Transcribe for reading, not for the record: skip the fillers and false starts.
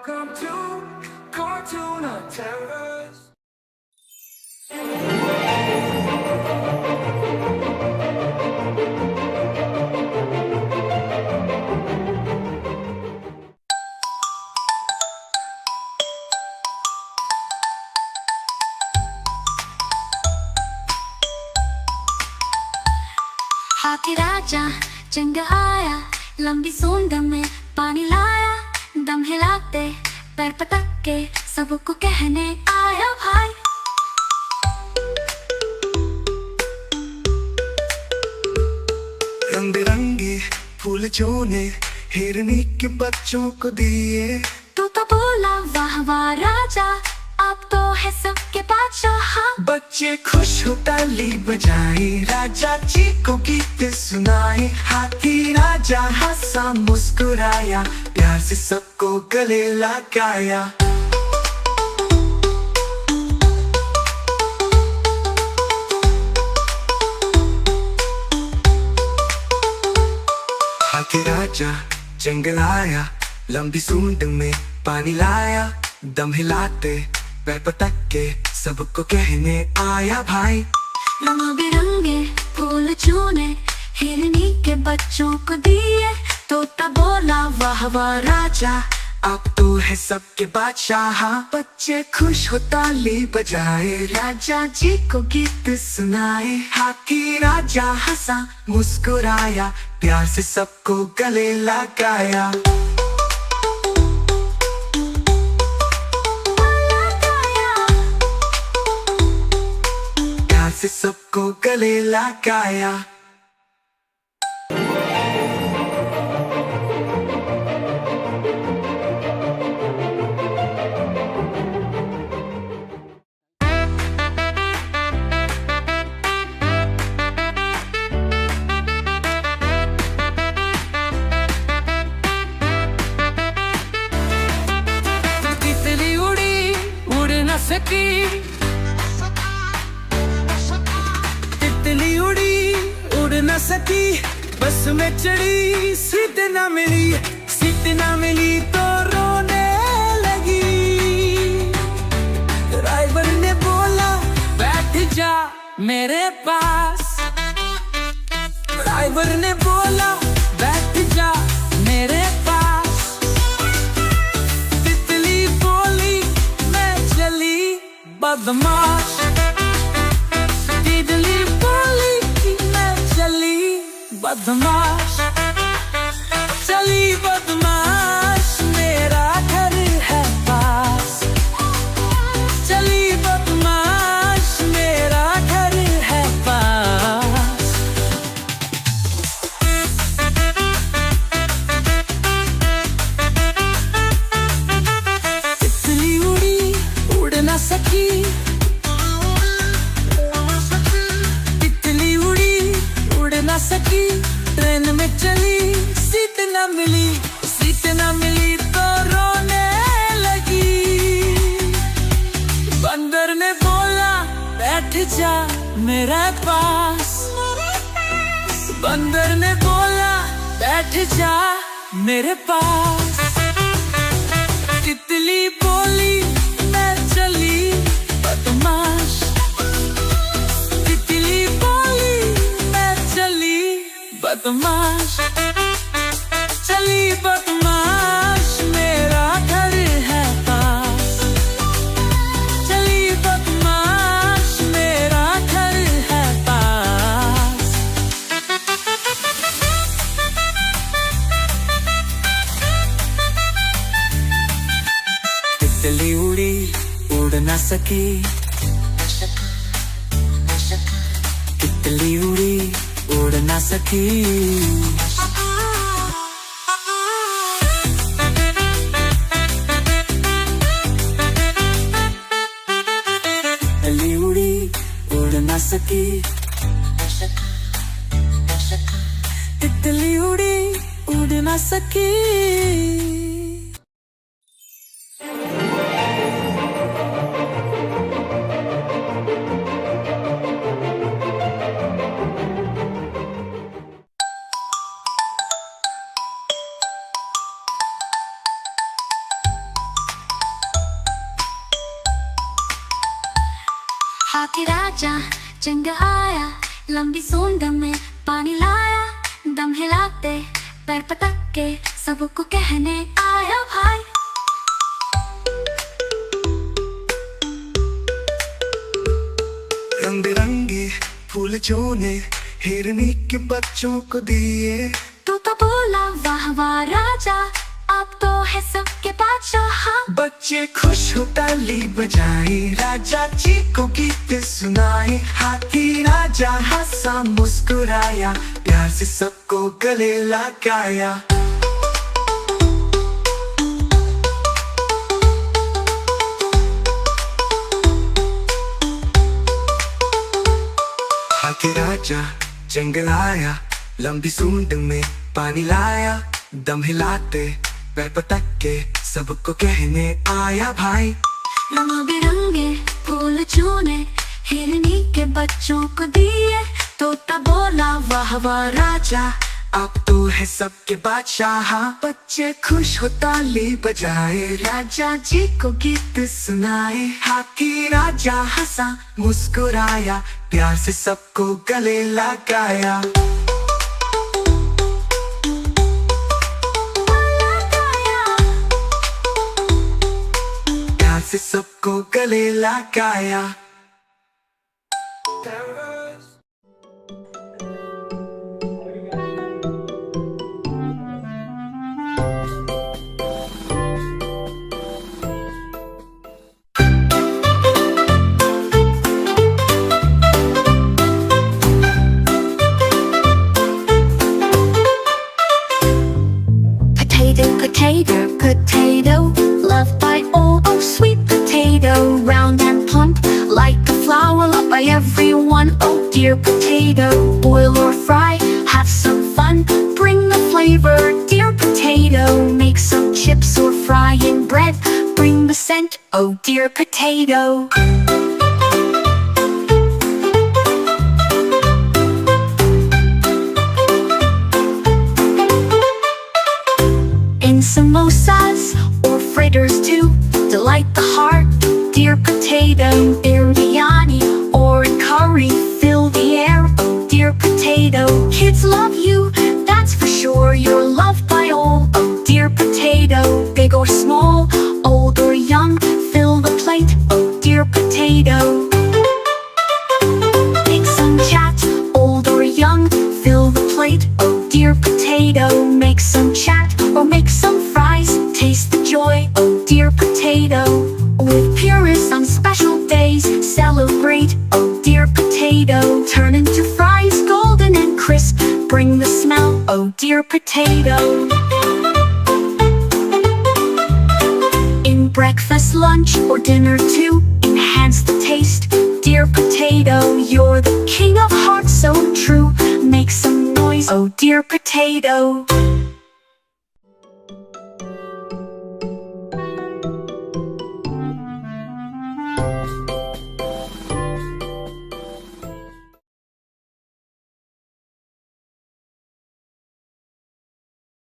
Welcome to Cartoon Terrors. हाथी राजा जंग आया, लंबी सूंड में पानी लाया। दम हिलाते पैर पटक के सबको कहने आया भाई। रंग बिरंगे फूल चूने हिरनी के बच्चों को दिए। तू तो बोला वाह वाह राजा, आप तो है सबके बादशाह। बच्चे खुश हो ताली बजाए, राजा जी को गीत सुनाए। हाथी राजा हंसा मुस्कुराया, प्यार से सबको गले लगाया। हाथी राजा जंगल आया, लंबी सूंड में पानी लाया। दम हिलाते पैर पटक के सबको कहने आया भाई। रंग बिरंगे फूल चूने हिरनी के बच्चों को दिए। तोता बोला वाह वाह राजा, अब तो है सबके बादशाह। बच्चे खुश हो ताली बजाए, राजा जी को गीत सुनाए। हाथी राजा हंसा मुस्कुराया, प्यार से सबको गले लगाया। प्यार से सबको गले लगाया। तितली उड़ी उड़ न सकी, तितली उड़ी उड़ न सकी। बस में चढ़ी सीट न मिली, सीट न मिली तो रोने लगी। ड्राइवर ने बोला बैठ जा मेरे पास, ड्राइवर ने बोला बैठ जा मेरे पास। तितली बोली मैं चली बदमाश, तितली बोली मैं चली बदमाश। चली बदमाश मेरा घर है पास, चली बदमाश मेरा घर है पास। तितली उड़ी उड़ न सकी, तितली उड़ी उड़ न सकी। ट्रेन में चली सीट न मिली, सीट न मिली तो रोने लगी। बंदर ने बोला बैठ जा मेरे पास, बंदर ने बोला बैठ जा मेरे पास। तितली बोली मैं चली बदमाश, तितली बोली मैं चली बदमाश। चली बदमाश मेरा घर है पास, चली बदमाश मेरा घर है पास। तितली उड़ी उड़ न सकी, तितली उड़ी उड़ न सकी। तितली उड़ी उड़ न सकी, तितली उड़ी उड़ न सकी। राजा जंग आया, लंबी सूंड में पानी लाया, दम हिलाते पैर पटक के सबको कहने आया भाई। रंग बिरंगे फूल चुने हिरनी के बच्चों को दिए। तो बोला वाह वाह राजा, आप तो है सबके बादशाह। बच्चे खुश हो ताली बजाए, राजा जी को गीत सुनाए। हाथी राजा हंसा मुस्कुराया, प्यार से सबको गले लगाया। हाथी राजा जंगल आया, लंबी सूंड में पानी लाया, दम हिलाते पैर पटक के सबको कहने आया भाई। रंग बिरंगे फूल चुने हिरनी के बच्चों को दिए। तोता बोला वाह वाह राजा, आप तो है सबके बादशाह। बच्चे खुश हो ताली बजाए, राजा जी को गीत सुनाए। हाथी राजा हंसा मुस्कुराया, प्यार से सबको गले लगाया। प्यार से सबको गले लगाया। Potato, potato, loved by all, oh sweet potato, round and plump, like a flower, loved by everyone, oh dear potato. Boil or fry, have some fun, bring the flavor, dear potato. Make some chips or fry in bread, bring the scent, oh dear potato. In samosas or fritters too, delight the heart, dear potato. Biryani or curry, fill the air, oh dear potato. Kids love you, that's for sure, you're loved by all, oh dear potato. Big or small, old or young, fill the plate, oh dear potato. Make some chat, old or young, fill the plate, oh dear potato. Make some chat or make some fries, taste the joy, oh dear potato. With purists on special days, celebrate, oh dear potato. Turn into fries, golden and crisp, bring the smell, oh dear potato. In breakfast, lunch, or dinner too, enhance the taste, dear potato. You're the king of hearts so true, make some noise, oh dear potato.